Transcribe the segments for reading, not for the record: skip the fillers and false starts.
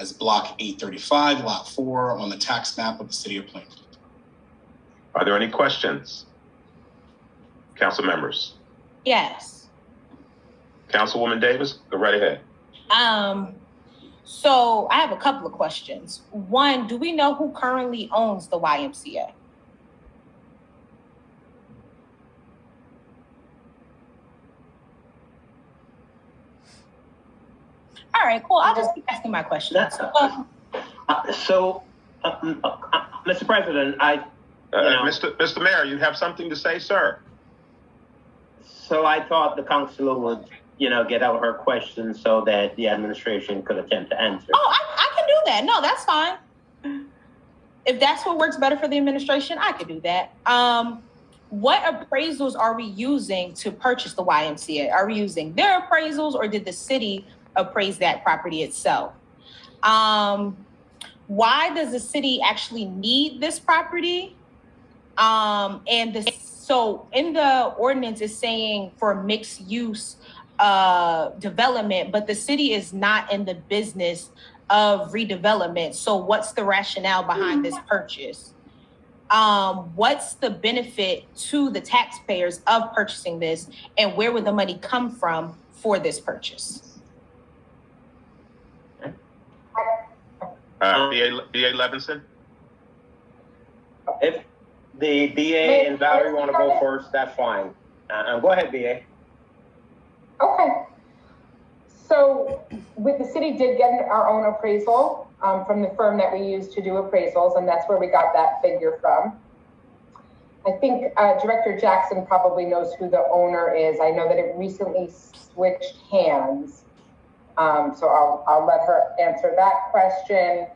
as Block 835, Lot 4 on the tax map of the city of Plainfield. Are there any questions? Council members? Yes. Councilwoman Davis, go right ahead. So I have a couple of questions. One, do we know who currently owns the YMCA? All right, cool. I'll just keep asking my questions. Mr. President, Mr. Mayor, you have something to say, sir? So I thought the councilor would, get out her questions so that the administration could attempt to answer. Oh, I can do that. No, that's fine. If that's what works better for the administration, I could do that. What appraisals are we using to purchase the YMCA? Are we using their appraisals, or did the city appraise that property itself? Why does the city actually need this property? So in the ordinance is saying for mixed use development, but the city is not in the business of redevelopment. So what's the rationale behind this purchase? What's the benefit to the taxpayers of purchasing this, and where would the money come from for this purchase? BA Levinson? If the BA and Valerie want to go first, that's fine. Go ahead, BA. Okay. So the city did get our own appraisal from the firm that we use to do appraisals, and that's where we got that figure from. I think Director Jackson probably knows who the owner is. I know that it recently switched hands. So I'll let her answer that question.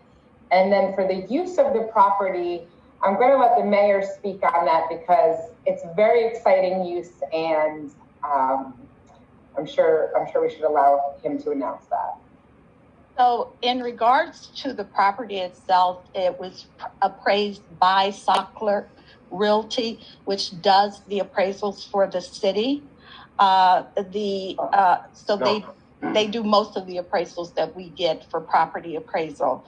And then for the use of the property, I'm going to let the mayor speak on that because it's very exciting use, and I'm sure we should allow him to announce that. So in regards to the property itself, it was appraised by Sockler Realty, which does the appraisals for the city. They do most of the appraisals that we get for property appraisal.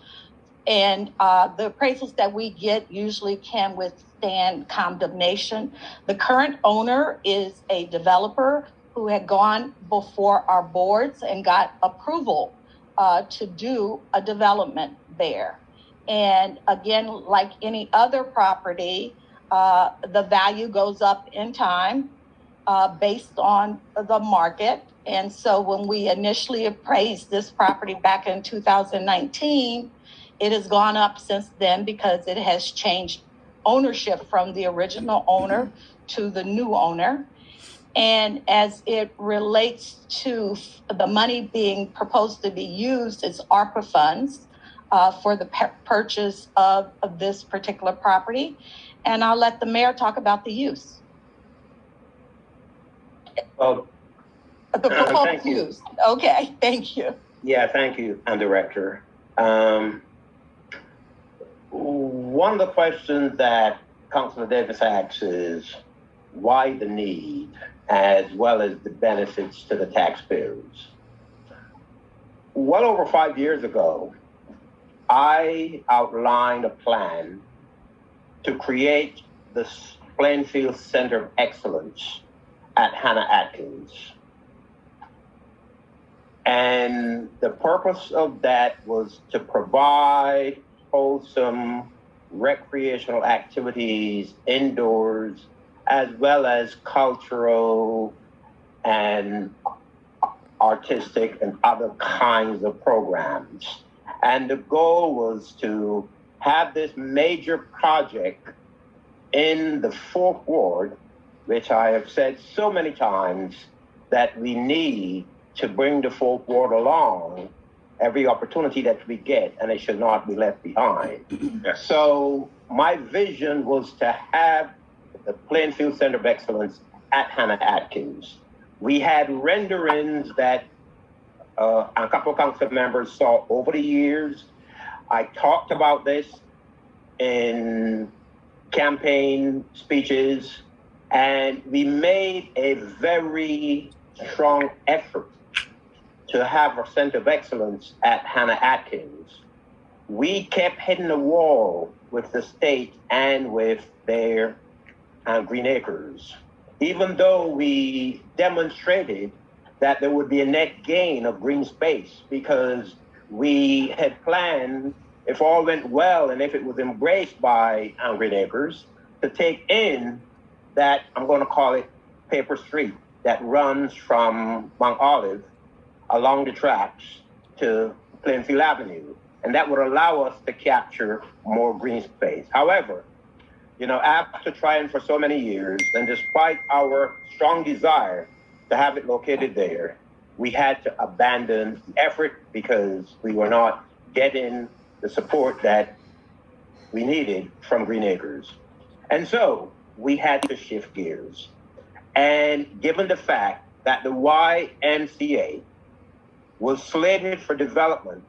And the appraisals that we get usually can withstand condemnation. The current owner is a developer who had gone before our boards and got approval to do a development there. And again, like any other property, the value goes up in time based on the market. And so when we initially appraised this property back in 2019, it has gone up since then because it has changed ownership from the original owner to the new owner. And as it relates to the money being proposed to be used as ARPA funds for the purchase of this particular property. And I'll let the mayor talk about the use. Well, the proposed thank you. use. Okay, thank you. Yeah, thank you, Director. One of the questions that Councilor Davis asks is why the need, as well as the benefits to the taxpayers. Well over 5 years ago, I outlined a plan to create the Plainfield Center of Excellence at Hannah Atkins. And the purpose of that was to provide wholesome recreational activities indoors, as well as cultural and artistic and other kinds of programs. And the goal was to have this major project in the Fourth Ward, which I have said so many times that we need to bring the Fourth Ward along every opportunity that we get, and it should not be left behind. Yes. So my vision was to have the Plainfield Center of Excellence at Hannah Atkins. We had renderings that a couple of council members saw over the years. I talked about this in campaign speeches, and we made a very strong effort to have a center of excellence at Hannah Atkins. we kept hitting the wall with the state and with their Green Acres, even though we demonstrated that there would be a net gain of green space, because we had planned, if all went well and if it was embraced by Green Acres, to take in that, I'm going to call it paper street, that runs from Mount Olive along the tracks to Plainfield Avenue. And that would allow us to capture more green space. However, after trying for so many years, and despite our strong desire to have it located there, we had to abandon the effort because we were not getting the support that we needed from Green Acres. And so we had to shift gears. And given the fact that the YMCA was slated for development,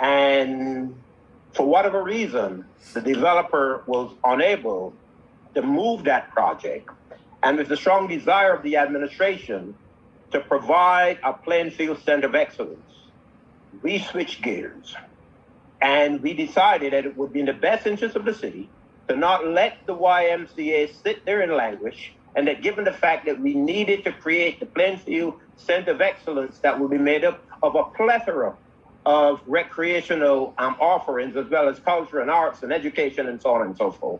and for whatever reason, the developer was unable to move that project, and with the strong desire of the administration to provide a Plainfield Center of Excellence, we switched gears. And we decided that it would be in the best interest of the city to not let the YMCA sit there and languish, and that given the fact that we needed to create the Plainfield Center of Excellence that would be made up of a plethora of recreational offerings, as well as culture and arts and education and so on and so forth,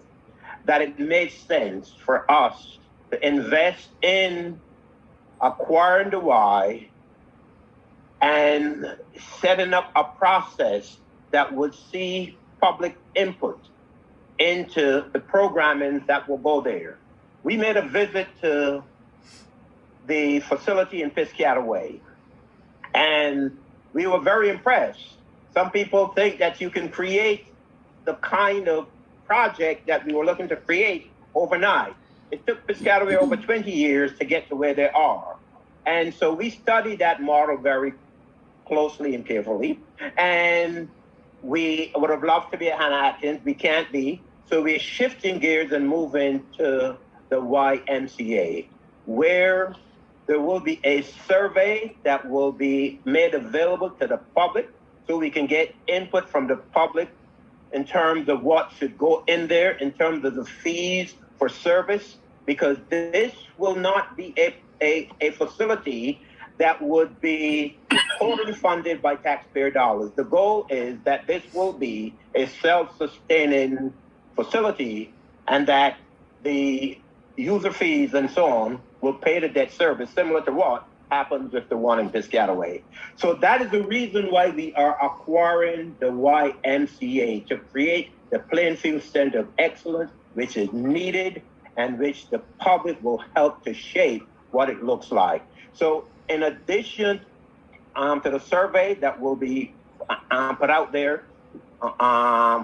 that it made sense for us to invest in acquiring the Y and setting up a process that would see public input into the programming that will go there. We made a visit to the facility in Piscataway, and we were very impressed. Some people think that you can create the kind of project that we were looking to create overnight. It took Piscataway over 20 years to get to where they are. And so we studied that model very closely and carefully. And we would have loved to be at Hannah Atkins. We can't be. So we're shifting gears and moving to the YMCA, where there will be a survey that will be made available to the public so we can get input from the public in terms of what should go in there, in terms of the fees for service, because this will not be a facility that would be totally funded by taxpayer dollars. The goal is that this will be a self-sustaining facility, and that the user fees and so on will pay the debt service, similar to what happens with the one in Piscataway. So that is the reason why we are acquiring the YMCA, to create the Plainfield Center of Excellence, which is needed and which the public will help to shape what it looks like. So in addition to the survey that will be put out there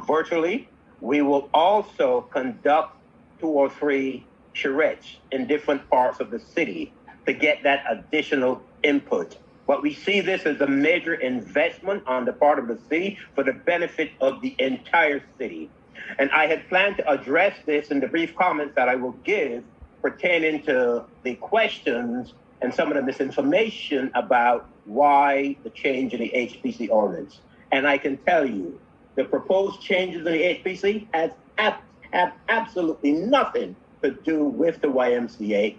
virtually, we will also conduct 2 or 3 charrettes in different parts of the city to get that additional input. But we see this as a major investment on the part of the city for the benefit of the entire city. And I had planned to address this in the brief comments that I will give pertaining to the questions and some of the misinformation about why the change in the HPC ordinance. And I can tell you, the proposed changes in the HPC have absolutely nothing to do with the YMCA,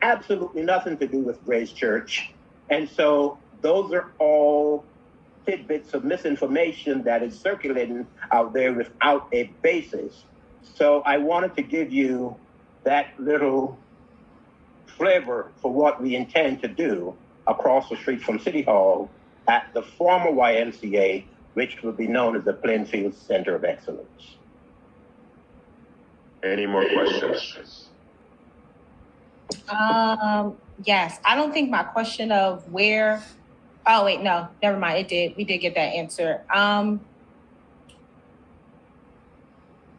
absolutely nothing to do with Grace Church. And so those are all tidbits of misinformation that is circulating out there without a basis. So I wanted to give you that little flavor for what we intend to do across the street from City Hall at the former YMCA, which will be known as the Plainfield Center of Excellence. Any more questions? Yes, I don't think my question of where, oh wait, no, never mind, we did get that answer. I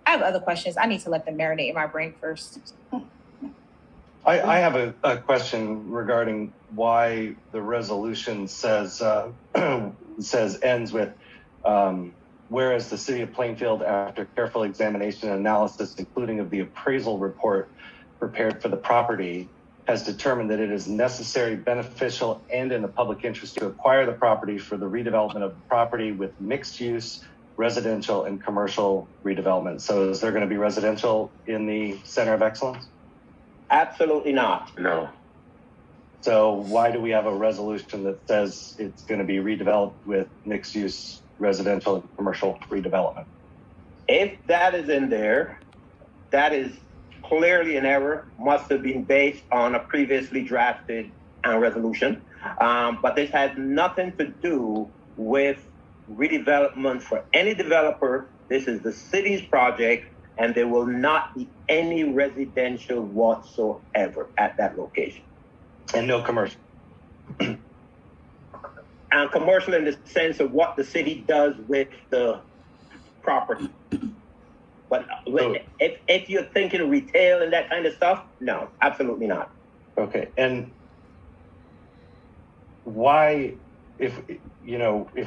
have other questions. I need to let them marinate in my brain first. I have a question regarding why the resolution says ends with, whereas the city of Plainfield, after careful examination and analysis, including of the appraisal report prepared for the property, has determined that it is necessary, beneficial, and in the public interest to acquire the property for the redevelopment of the property with mixed use, residential and commercial redevelopment. So is there going to be residential in the Center of Excellence? Absolutely not. No. So why do we have a resolution that says it's going to be redeveloped with mixed use residential and commercial redevelopment? If that is in there, that is clearly an error, must have been based on a previously drafted resolution. But this has nothing to do with redevelopment for any developer. This is the city's project, and there will not be any residential whatsoever at that location. And no commercial. And commercial in the sense of what the city does with the property. But if you're thinking retail and that kind of stuff, no, absolutely not. Okay. And why, if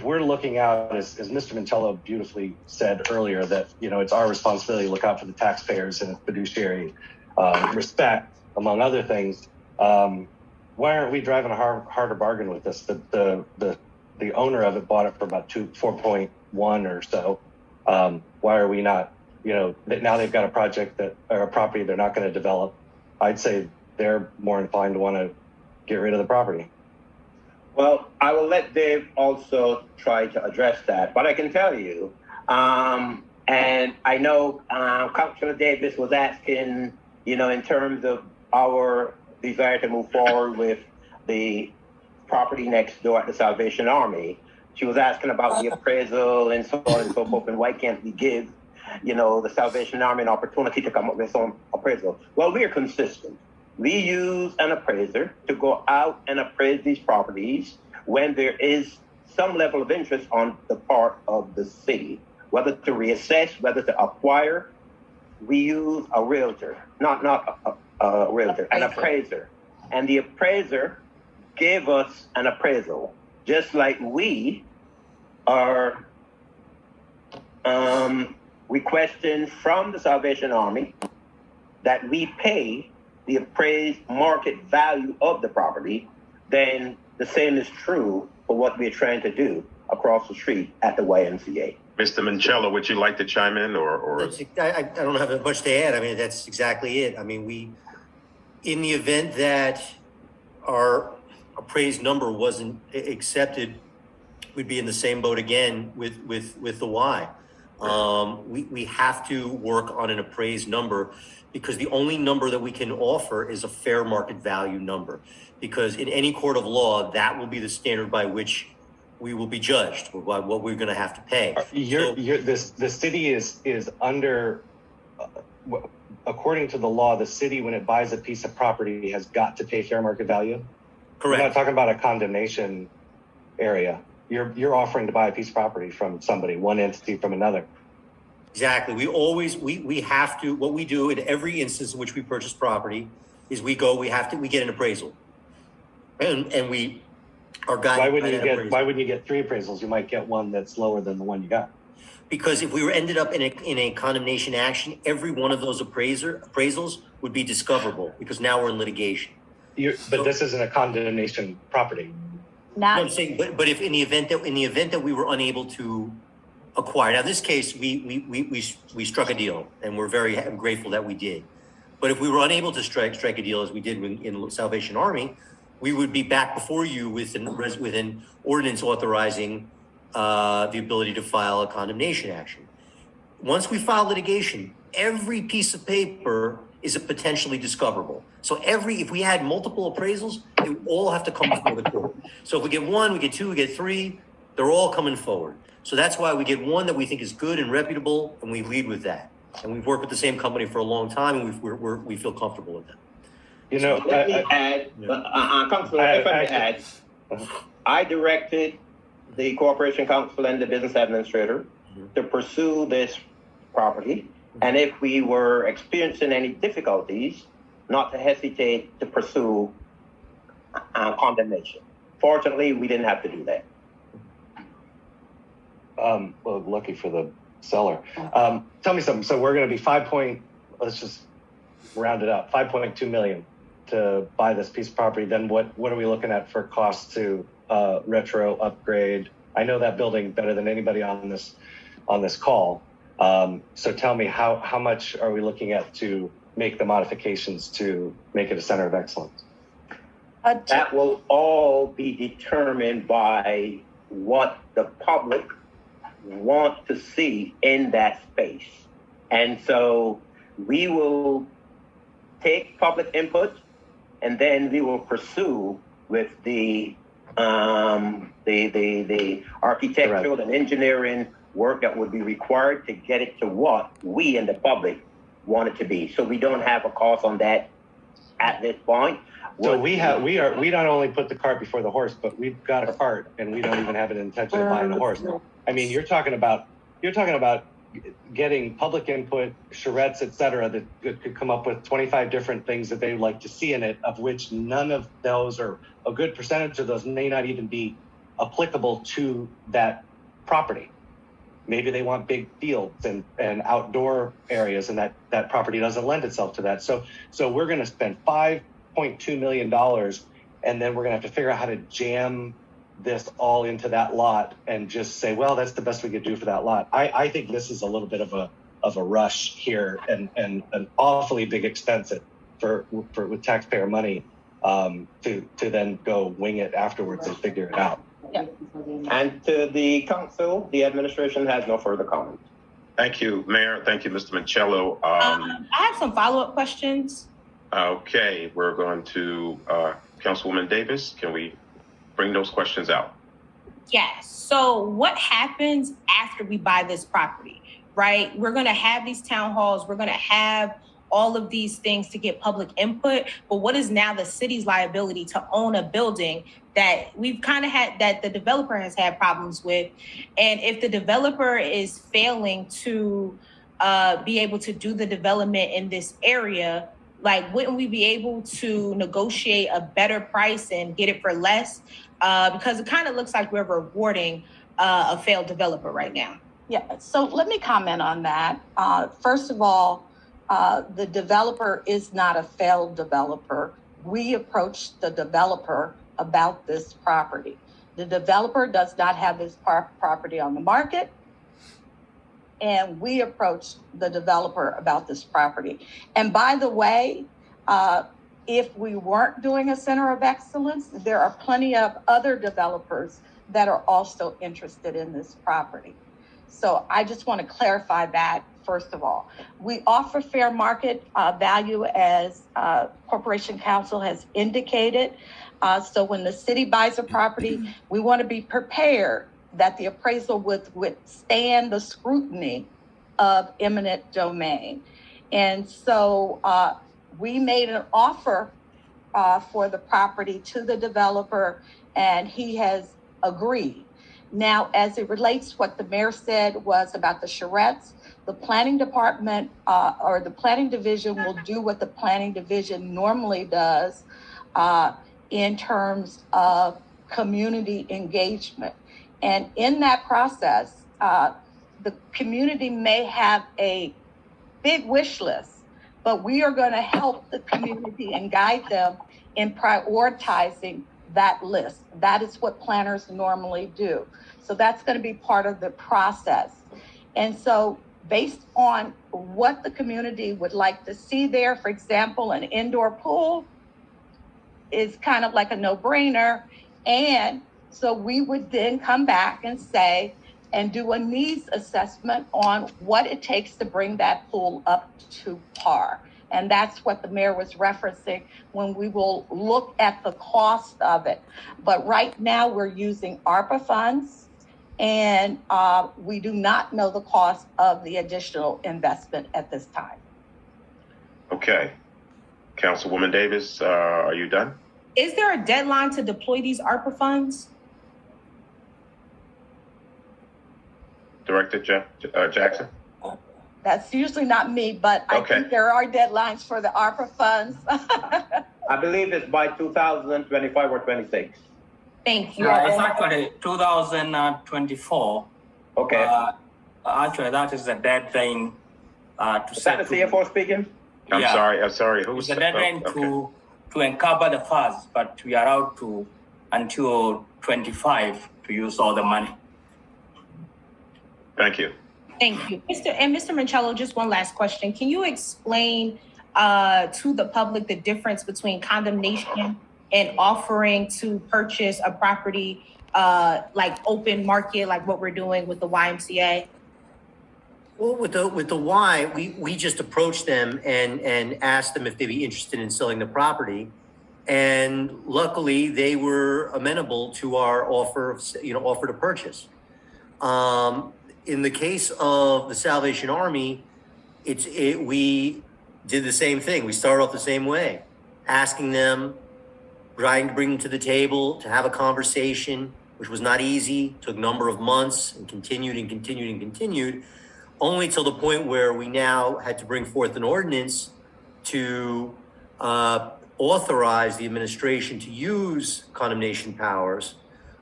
we're looking out, as Mr. Mantello beautifully said earlier, that, it's our responsibility to look out for the taxpayers and fiduciary respect, among other things. Why aren't we driving a harder bargain with this? The owner of it bought it for about 4.1 or so. Why are we not, now they've got a project or a property they're not going to develop. I'd say they're more inclined to want to get rid of the property. Well, I will let Dave also try to address that, but I can tell you, and I know Councilor Davis was asking, in terms of our desire to move forward with the property next door at the Salvation Army. She was asking about the appraisal and so on and so forth, and why can't we give, the Salvation Army an opportunity to come up with some appraisal? Well, we are consistent. We use an appraiser to go out and appraise these properties when there is some level of interest on the part of the city, whether to reassess, whether to acquire. We use a realtor, not a realtor, an appraiser. And the appraiser gave us an appraisal, just like we are requesting from the Salvation Army that we pay the appraised market value of the property. Then the same is true for what we're trying to do across the street at the YMCA. Mr. Mancello, would you like to chime in or? I don't have much to add. I mean, that's exactly it. I mean, in the event that our appraised number wasn't accepted, we'd be in the same boat again with the Y. We have to work on an appraised number, because the only number that we can offer is a fair market value number, because in any court of law, that will be the standard by which we will be judged, by what we're going to have to pay. The city is under, according to the law, the city, when it buys a piece of property, has got to pay fair market value. Correct. We're not talking about a condemnation area. You're offering to buy a piece of property from somebody, one entity from another. Exactly. We have to, what we do in every instance in which we purchase property is we get an appraisal. And we are guided. Why wouldn't you get 3 appraisals? You might get one that's lower than the one you got. Because if we were ended up in a condemnation action, every one of those appraisals would be discoverable, because now we're in litigation. But this isn't a condemnation property. I'm saying, but if in the event that we were unable to acquire, now in this case we struck a deal, and we're very grateful that we did. But if we were unable to strike a deal, as we did in Salvation Army, we would be back before you with an ordinance authorizing the ability to file a condemnation action. Once we file litigation, every piece of paper is potentially discoverable. So if we had multiple appraisals, they would all have to come before the court. So if we get 1, we get 2, we get 3, they're all coming forward. So that's why we get one that we think is good and reputable, and we lead with that. And we've worked with the same company for a long time, and we feel comfortable with them. Let me add, I directed the Corporation Counsel and the Business Administrator to pursue this property. And if we were experiencing any difficulties, not to hesitate to pursue condemnation. Fortunately, we didn't have to do that. Well, lucky for the seller. Tell me something. So we're going to be let's just round it up, 5.2 million to buy this piece of property. Then what are we looking at for costs to retro upgrade? I know that building better than anybody on this on this call. So tell me, how much are we looking at to make the modifications to make it a center of excellence? That will all be determined by what the public want to see in that space. And so we will take public input, and then we will pursue with the architectural and engineering work that would be required to get it to what we and the public want it to be. So we don't have a cost on that at this point. So we not only put the cart before the horse, but we've got a cart and we don't even have an intention of buying a horse. I mean, you're talking about getting public input, charrettes, et cetera, that could come up with 25 different things that they would like to see in it, of which none of those, or a good percentage of those, may not even be applicable to that property. Maybe they want big fields and outdoor areas, and that property doesn't lend itself to that. So we're going to spend $5.2 million, and then we're going to have to figure out how to jam this all into that lot and just say, well, that's the best we could do for that lot. I think this is a little bit of a rush here, and an awfully big expense for with taxpayer money to then go wing it afterwards and figure it out. Yeah. And to the council, the administration has no further comment. Thank you, Mayor. Thank you, Mr. Michello. I have some follow-up questions. Okay, we're going to Councilwoman Davis. Can we bring those questions out? Yes. So what happens after we buy this property, right? We're going to have these town halls. We're going to have all of these things to get public input. But what is now the city's liability to own a building that we've kind of had, that the developer has had problems with? And if the developer is failing to be able to do the development in this area, like, wouldn't we be able to negotiate a better price and get it for less? Because it kind of looks like we're rewarding a failed developer right now. Yeah, so let me comment on that. First of all, the developer is not a failed developer. We approached the developer about this property. The developer does not have this property on the market, and we approached the developer about this property. And by the way, if we weren't doing a center of excellence, there are plenty of other developers that are also interested in this property. So I just want to clarify that, first of all. We offer fair market value, as Corporation Counsel has indicated. So when the city buys a property, we want to be prepared that the appraisal would withstand the scrutiny of eminent domain. And so we made an offer for the property to the developer, and he has agreed. Now, as it relates, what the mayor said was about the charrettes, the planning department or the planning division will do what the planning division normally does in terms of community engagement. And in that process, the community may have a big wish list, but we are going to help the community and guide them in prioritizing that list. That is what planners normally do. So that's going to be part of the process. And so based on what the community would like to see there, for example, an indoor pool is kind of like a no-brainer. And so we would then come back and say, and do a needs assessment on what it takes to bring that pool up to par. And that's what the mayor was referencing when we will look at the cost of it. But right now we're using ARPA funds, and we do not know the cost of the additional investment at this time. Okay. Councilwoman Davis, are you done? Is there a deadline to deploy these ARPA funds? Director Jackson? That's usually not me, but I Okay. think there are deadlines for the ARPA funds. I believe it's by 2025 or 26. Thank you. Yeah, it's actually 2024. Okay. Actually, that is the deadline to Is that set. the CFO speaking? I'm Yeah. sorry. It's Who's the deadline to uncover the funds, but we are out to until 25 to use all the money. Thank you. Thank you. Mr. Mancello, just one last question. Can you explain to the public the difference between condemnation and offering to purchase a property like open market, like what we're doing with the YMCA? Well, with the Y, we just approached them and asked them if they'd be interested in selling the property. And luckily they were amenable to our offer to purchase. In the case of the Salvation Army, we did the same thing. We started off the same way, asking them, trying to bring them to the table, to have a conversation, which was not easy, took a number of months, and continued, only till the point where we now had to bring forth an ordinance to authorize the administration to use condemnation powers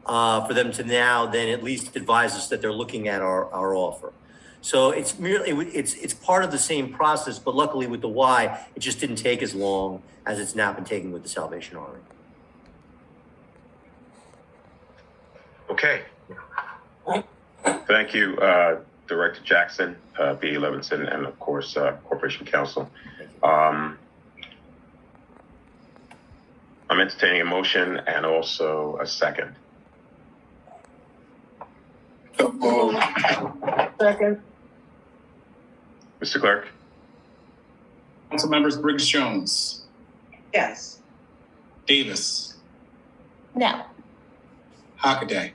for them to now then at least advise us that they're looking at our offer. So it's part of the same process, but luckily with the Y, it just didn't take as long as it's now been taking with the Salvation Army. Okay. Thank you, Director Jackson, B. Levinson, and of course, Corporation Counsel. I'm entertaining a motion and also a second. Second. Mr. Clerk? Council members Briggs Jones, Yes. Davis, No. Hockaday,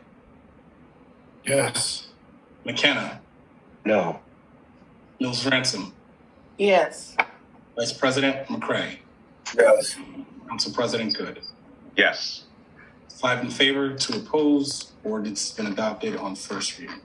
Yes. McKenna, No. Mills Ransom, Yes. Vice President McCray, Yes. Council President Good. Yes. 5 in favor, 2 opposed. Ordinance has been adopted on first reading.